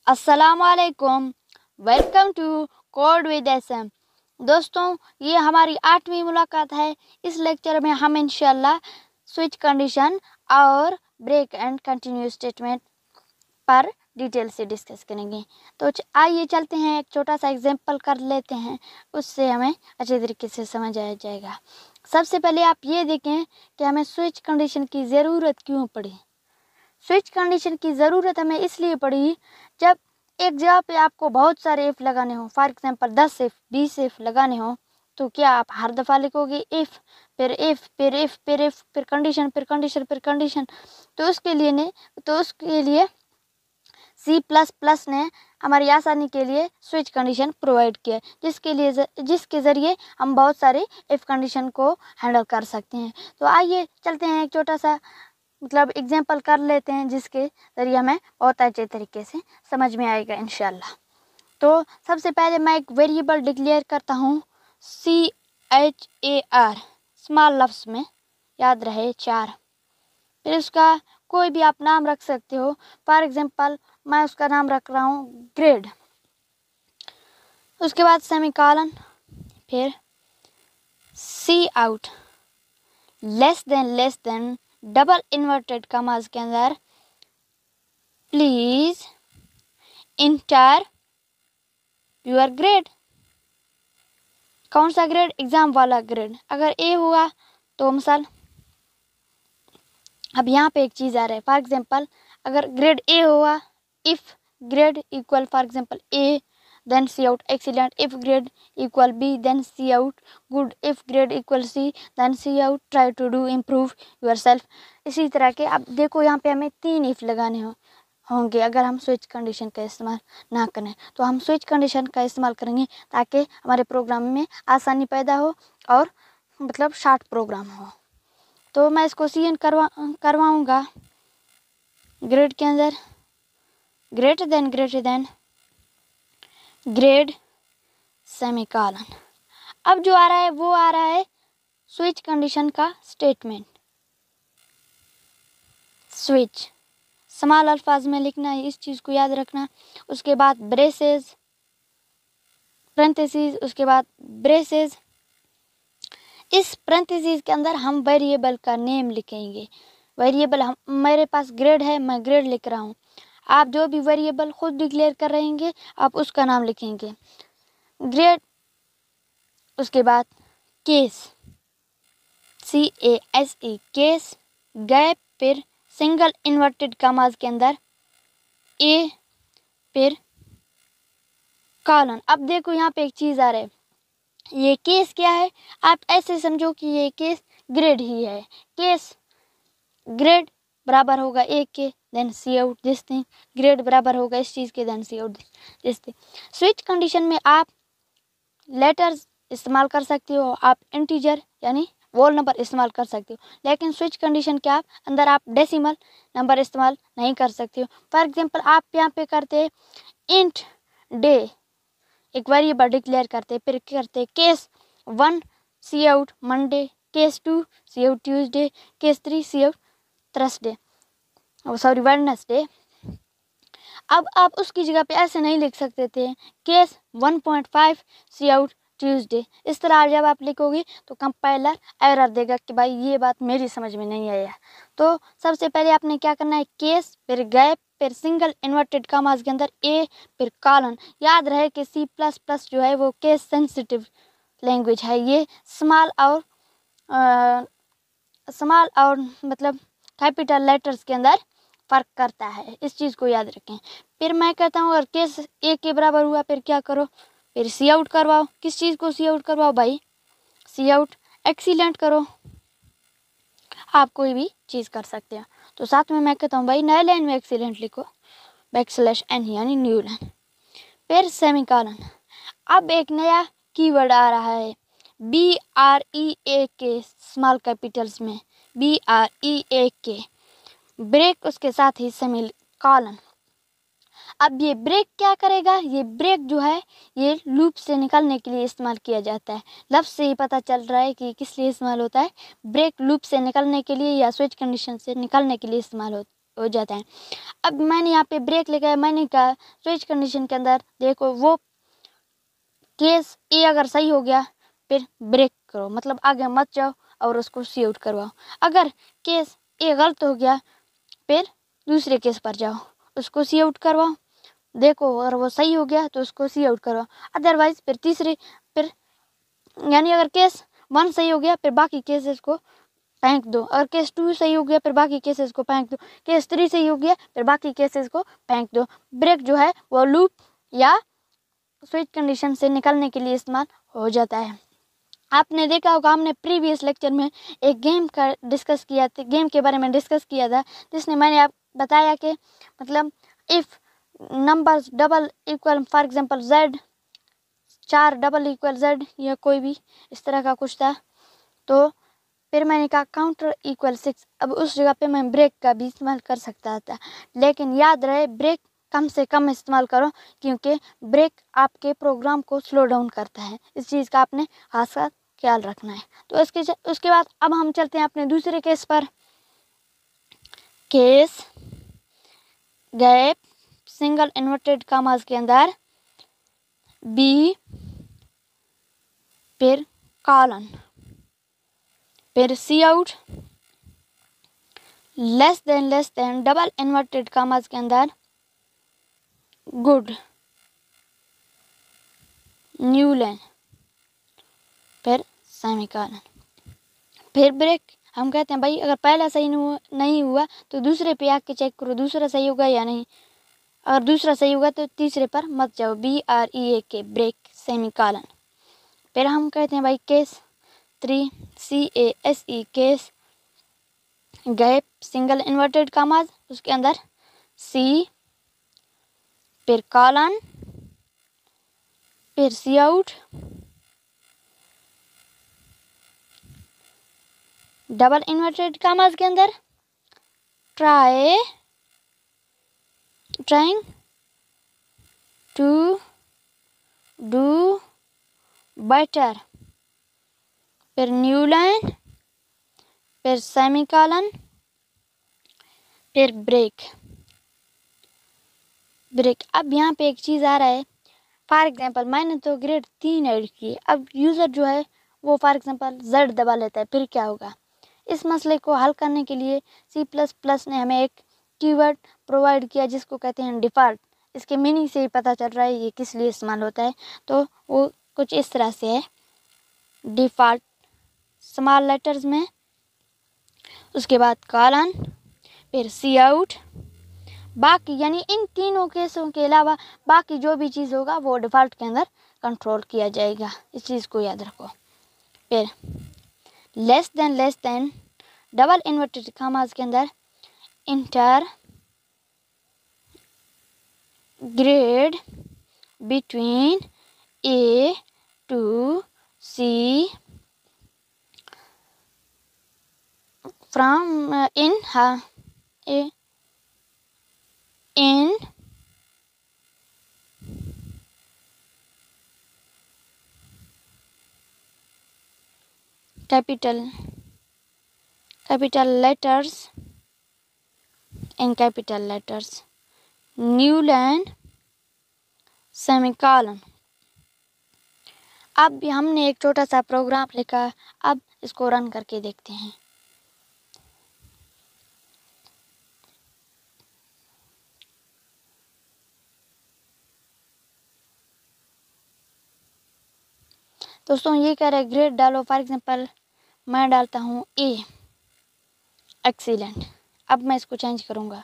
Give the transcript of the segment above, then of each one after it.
अस्सलाम वालेकुम। Welcome to code with SM. दोस्तों, ये हमारी 8वीं मुलाकात है। इस लेक्चर में हम इंशाल्लाह स्विच कंडीशन और ब्रेक एंड कंटिन्यू स्टेटमेंट पर डिटेल से डिस्कस करेंगे। तो आइए चलते हैं, एक छोटा सा एग्जांपल कर लेते हैं, उससे हमें अच्छे तरीके से समझ आ जाएगा। सबसे पहले आप ये देखें कि हमें स्विच कंडीशन की ज़रूरत क्यों पड़ी। स्विच कंडीशन की ज़रूरत हमें इसलिए पड़ी जब एक जगह पे आपको बहुत सारे इफ़ लगाने हो, फॉर एग्जांपल 10 इफ़ 20 इफ़ लगाने हो, तो क्या आप हर दफ़ा लिखोगे इफ़ फिर इफ़ फिर इफ़ फिर इफ़ फिर कंडीशन फिर कंडीशन फिर कंडीशन। तो उसके लिए C++ ने हमारी आसानी के लिए स्विच कंडीशन प्रोवाइड किया, जिसके ज़रिए हम बहुत सारे इफ़ कंडीशन को हैंडल कर सकते हैं। तो आइए चलते हैं, एक छोटा सा एग्जांपल कर लेते हैं, जिसके ज़रिए हमें बहुत अच्छे तरीके से समझ में आएगा इंशाल्लाह। तो सबसे पहले मैं एक वेरिएबल डिक्लेयर करता हूँ, CHAR, स्मॉल लफ्ज़ में याद रहे 4। फिर उसका कोई भी आप नाम रख सकते हो। फॉर एग्जांपल मैं उसका नाम रख रहा हूँ ग्रेड। उसके बाद सेमीकोलन, फिर Cout, less than double inverted commas के अंदर प्लीज इंटर योर ग्रेड। कौन सा ग्रेड? एग्जाम वाला ग्रेड। अगर ए हुआ तो मिसाल, अब यहाँ पे एक चीज़ आ रहा है, फॉर एग्जांपल अगर ग्रेड ए हुआ, if grade equal for example A then Cout excellent, if grade equal B then Cout good, if grade equal C then Cout try to do improve your self. इसी तरह के अब देखो, यहाँ पे हमें 3 इफ़ लगाने होंगे। अगर हम स्विच कंडीशन का इस्तेमाल ना करें तो हम स्विच कंडीशन का इस्तेमाल करेंगे ताकि हमारे प्रोग्राम में आसानी पैदा हो और शॉर्ट प्रोग्राम हो। तो मैं इसको CN करवाऊँगा ग्रेड के अंदर ग्रेटर देन ग्रेड सेमीकोलन। अब जो आ रहा है वो आ रहा है स्विच कंडीशन का स्टेटमेंट। स्विच स्मॉल अल्फाज में लिखना है, इस चीज़ को याद रखना। उसके बाद ब्रेसेस, पेरेंथेसिस, उसके बाद ब्रेसेस। इस पेरेंथेसिस के अंदर हम वेरिएबल का नेम लिखेंगे। वेरिएबल मेरे पास ग्रेड है, मैं ग्रेड लिख रहा हूँ। आप जो भी वेरिएबल खुद डिक्लेयर कर रहेंगे आप उसका नाम लिखेंगे ग्रेड। उसके बाद केस, CASE केस, गैप, फिर सिंगल इन्वर्टेड कमास के अंदर ए, फिर कॉलन। अब देखो यहाँ पे एक चीज़ आ रहा है, ये केस क्या है? आप ऐसे समझो कि ये केस ग्रेड ही है। केस ग्रेड बराबर होगा ए के then Cout this thing, grade बराबर होगा इस चीज़ के then Cout this thing. Switch condition में आप लेटर्स इस्तेमाल कर सकते हो, आप इंटीजर यानी वोल नंबर इस्तेमाल कर सकते हो, लेकिन स्विच कंडीशन के अंदर आप डेसिमल नंबर इस्तेमाल नहीं कर सकते हो। फॉर एग्जांपल आप यहाँ पे करते इंट डे, एक वेरिएबल डिक्लेयर करते, फिर करते case 1 Cout Monday, case 2 Cout Tuesday, case 3 Cout Thursday, Wednesday. अब आप उसकी जगह पे ऐसे नहीं लिख सकते थे केस 1.5 Cout ट्यूसडे। इस तरह जब आप लिखोगे तो कंपाइलर एरर देगा कि भाई ये बात मेरी समझ में नहीं आया। तो सबसे पहले आपने क्या करना है, केस, फिर गैप, फिर सिंगल इन्वर्टेड कॉमास के अंदर ए, फिर कॉलन। याद रहे कि C++ जो है वो केस सेंसिटिव लैंग्वेज है। ये स्मॉल और कैपिटल लेटर्स के अंदर फ़र्क करता है, इस चीज़ को याद रखें। फिर मैं कहता हूँ अगर केस ए के बराबर हुआ फिर क्या करो, फिर Cout करवाओ। किस चीज़ को Cout करवाओ भाई? Cout एक्सीलेंट करो। आप कोई भी चीज़ कर सकते हो। तो साथ में मैं कहता हूँ भाई नए लाइन में एक्सीलेंट लिखो, \n यानी न्यू लाइन, फिर सेमीकोलन। अब एक नया कीवर्ड आ रहा है BREAK, स्मॉल कैपिटल्स में BREAK, ब्रेक, उसके साथ ही सेमीकोलन। अब ये ब्रेक क्या करेगा? ये ब्रेक जो है ये लूप से निकलने के लिए इस्तेमाल किया जाता है। लफ्ज़ से ही पता चल रहा है कि किस लिए इस्तेमाल होता है। ब्रेक लूप से निकलने के लिए या स्विच कंडीशन से निकलने के लिए इस्तेमाल हो जाता है। अब मैंने यहाँ पे ब्रेक लिखा है, मैंने कहा स्विच कंडीशन के अंदर देखो वो केस ए अगर सही हो गया फिर ब्रेक करो, मतलब आगे मत जाओ और उसको सी आउट करवाओ। अगर केस ए गलत हो गया फिर दूसरे केस पर जाओ, उसको सी आउट करवाओ, देखो अगर वो सही हो गया तो उसको सी आउट करवाओ, अदरवाइज फिर तीसरे फिर यानी अगर केस 1 सही हो गया फिर बाकी केसेस को फेंक दो, अगर केस 2 सही हो गया फिर बाकी केसेस को फेंक दो, केस 3 सही हो गया फिर बाकी केसेस को फेंक दो। ब्रेक जो है वो लूप या स्विच कंडीशन से निकलने के लिए इस्तेमाल हो जाता है। आपने देखा होगा हमने प्रीवियस लेक्चर में एक गेम का डिस्कस किया था, गेम के बारे में डिस्कस किया था, जिसने मैंने आप बताया कि मतलब if numbers double equal for example z 4 double equal z या कोई भी इस तरह का कुछ था, तो फिर मैंने कहा काउंटर इक्वल 6। अब उस जगह पे मैं ब्रेक का भी इस्तेमाल कर सकता था, लेकिन याद रहे ब्रेक कम से कम इस्तेमाल करो, क्योंकि ब्रेक आपके प्रोग्राम को स्लो डाउन करता है। इस चीज़ का आपने खास कर ख्याल रखना है। तो उसके बाद अब हम चलते हैं अपने दूसरे केस पर। Case gap single inverted commas के अंदर बी फिर कॉलन फिर C out less than double inverted commas के अंदर गुड न्यू लाइन फिर सेमीकोलन फिर ब्रेक। हम कहते हैं भाई अगर पहला सही नहीं हुआ तो दूसरे पे आके चेक करो दूसरा सही होगा या नहीं, अगर दूसरा सही होगा तो तीसरे पर मत जाओ, BREAK ब्रेक सेमीकोलन। फिर हम कहते हैं भाई case 3 CASE case gap single inverted commas, उसके अंदर सी फिर कॉलन फिर C out double inverted commas के अंदर ट्राइंग टू डू बेटर फिर न्यू लाइन फिर सेमीकोलन फिर ब्रेक। अब यहाँ पे एक चीज़ आ रहा है, फॉर एग्जांपल मैंने तो ग्रेड 3 ऐड की, अब यूज़र जो है वो फॉर एग्जांपल Z दबा लेता है, फिर क्या होगा? इस मसले को हल करने के लिए C++ ने हमें एक कीवर्ड प्रोवाइड किया जिसको कहते हैं डिफ़ॉल्ट। इसके मीनिंग से ही पता चल रहा है ये किस लिए इस्तेमाल होता है, तो वो कुछ इस तरह से है डिफ़ॉल्ट स्मॉल लेटर्स में, उसके बाद कॉलन फिर सी आउट, बाकी यानी इन तीनों केसों के अलावा बाकी जो भी चीज़ होगा वो डिफ़ॉल्ट के अंदर कंट्रोल किया जाएगा, इस चीज़ को याद रखो। फिर less than double inverted commas के अंदर inter grade between A to C from in capital letters in capital letters new line semicolon. अब हमने एक छोटा सा प्रोग्राम लिखा, अब इसको रन करके देखते हैं। दोस्तों ये कह रहा है ग्रेड डालो, फॉर एग्जांपल मैं डालता हूँ A एक्सीलेंट। अब मैं इसको चेंज करूँगा,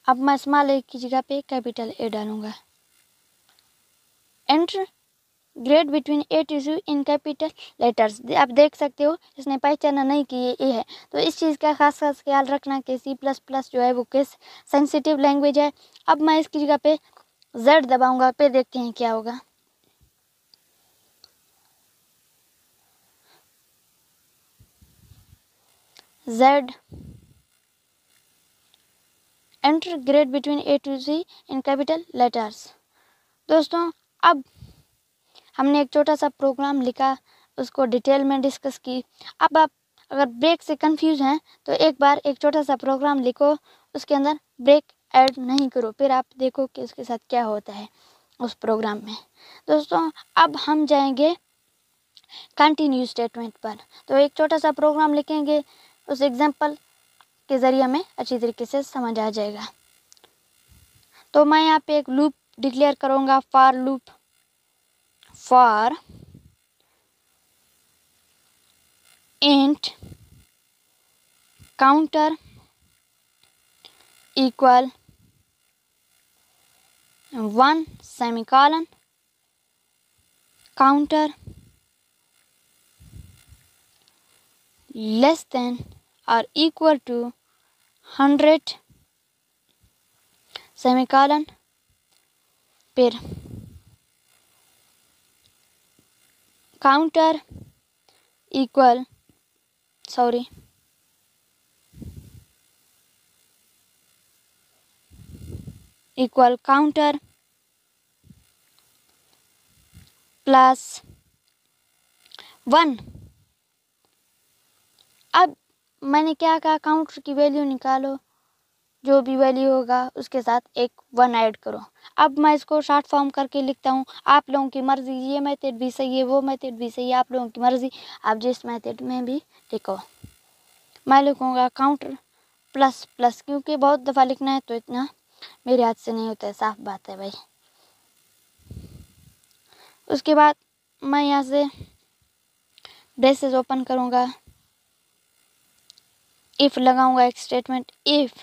अब मैं स्मॉल A की जगह पे कैपिटल A डालूँगा। Enter grade between A to C in capital letters. आप देख सकते हो इसने पहचाना नहीं कि ये A है, तो इस चीज़ का खास ख्याल रखना कि C++ जो है वो किस सेंसिटिव लैंग्वेज है। अब मैं इसकी जगह पे Z दबाऊंगा, फिर देखते हैं क्या होगा। Z enter grade between A to C in capital letters. दोस्तों अब हमने एक छोटा सा प्रोग्राम लिखा, उसको डिटेल में डिस्कस की। अब आप अगर ब्रेक से कंफ्यूज हैं तो एक बार एक छोटा सा प्रोग्राम लिखो, उसके अंदर ब्रेक ऐड नहीं करो, फिर आप देखो कि उसके साथ क्या होता है उस प्रोग्राम में। दोस्तों अब हम जाएंगे कंटिन्यू स्टेटमेंट पर। तो एक छोटा सा प्रोग्राम लिखेंगे, उस एग्जाम्पल के ज़रिए हमें अच्छी तरीके से समझ आ जाएगा। तो मैं यहाँ पे एक लूप डिक्लेयर करूँगा, for loop, for int counter equal 1 semicolon, counter less than और इक्वल टू 100 सेमीकोलन, फिर काउंटर इक्वल काउंटर प्लस 1। अब मैंने क्या कहा, काउंटर की वैल्यू निकालो, जो भी वैल्यू होगा उसके साथ एक 1 ऐड करो। अब मैं इसको शॉर्ट फॉर्म करके लिखता हूँ, आप लोगों की मर्ज़ी, ये मेथड भी सही है, वो मेथड भी सही है, आप लोगों की मर्ज़ी, आप जिस मेथड में भी लिखो। मैं लिखूँगा काउंटर प्लस प्लस, क्योंकि बहुत दफ़ा लिखना है तो इतना मेरे हाथ से नहीं होता है, साफ बात है भाई। उसके बाद मैं यहाँ से ब्रेसेस ओपन करूँगा, इफ़ लगाऊँगा एक स्टेटमेंट, इफ़,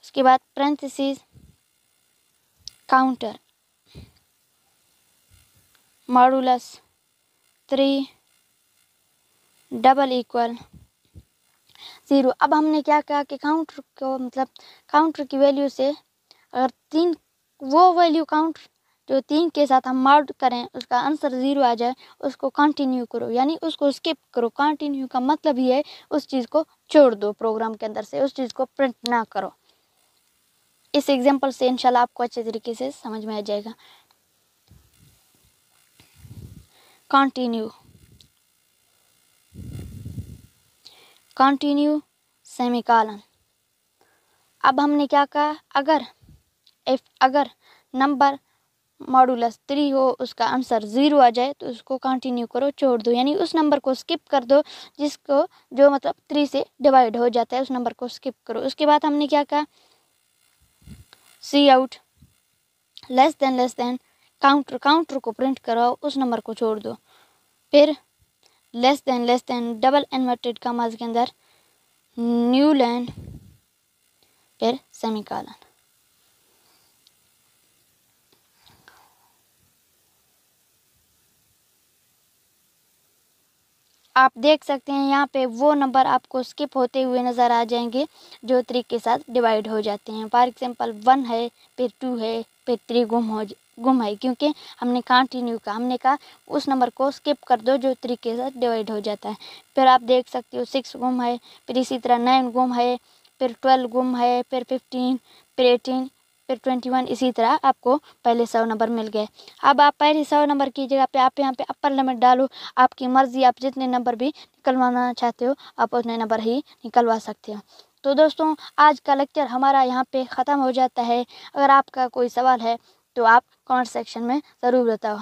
उसके बाद parenthesis counter modulus 3 double equal 0। अब हमने क्या कहा कि काउंटर को, मतलब काउंटर की वैल्यू से अगर 3, वो वैल्यू काउंटर जो 3 के साथ हम मॉड करें उसका आंसर 0 आ जाए, उसको कंटिन्यू करो, यानी उसको स्किप करो। कंटिन्यू का मतलब ये है उस चीज़ को छोड़ दो प्रोग्राम के अंदर से, उस चीज़ को प्रिंट ना करो। इस एग्जांपल से इंशाल्लाह आपको अच्छे तरीके से समझ में आ जाएगा। Continue semicolon. अब हमने क्या कहा, अगर नंबर मॉडुलस 3 हो, उसका आंसर 0 आ जाए तो उसको कंटिन्यू करो, छोड़ दो, यानी उस नंबर को स्किप कर दो जो मतलब 3 से डिवाइड हो जाता है, उस नंबर को स्किप करो। उसके बाद हमने क्या कहा, सी आउट लेस देन काउंटर को प्रिंट कराओ, उस नंबर को छोड़ दो, फिर less than double inverted commas के अंदर न्यू लाइन, फिर सेमीकोलन। आप देख सकते हैं यहाँ पे वो नंबर आपको स्किप होते हुए नज़र आ जाएंगे जो 3 के साथ डिवाइड हो जाते हैं। फॉर एग्जांपल 1 है, फिर 2 है, फिर 3 गुम है, क्योंकि हमने कंटिन्यू का, हमने कहा उस नंबर को स्किप कर दो जो 3 के साथ डिवाइड हो जाता है। फिर आप देख सकते हो 6 गुम है, फिर इसी तरह 9 गुम है, फिर 12 गुम है, फिर 15, फिर 18, फिर 21, इसी तरह आपको पहले 100 नंबर मिल गए। अब आप पहले 100 नंबर की जगह पे आप यहाँ पे अपर लिमिट डालो, आपकी मर्ज़ी, आप जितने नंबर भी निकलवाना चाहते हो आप उतने नंबर ही निकलवा सकते हो। तो दोस्तों आज का लेक्चर हमारा यहाँ पे ख़त्म हो जाता है। अगर आपका कोई सवाल है तो आप कमेंट सेक्शन में ज़रूर बताओ।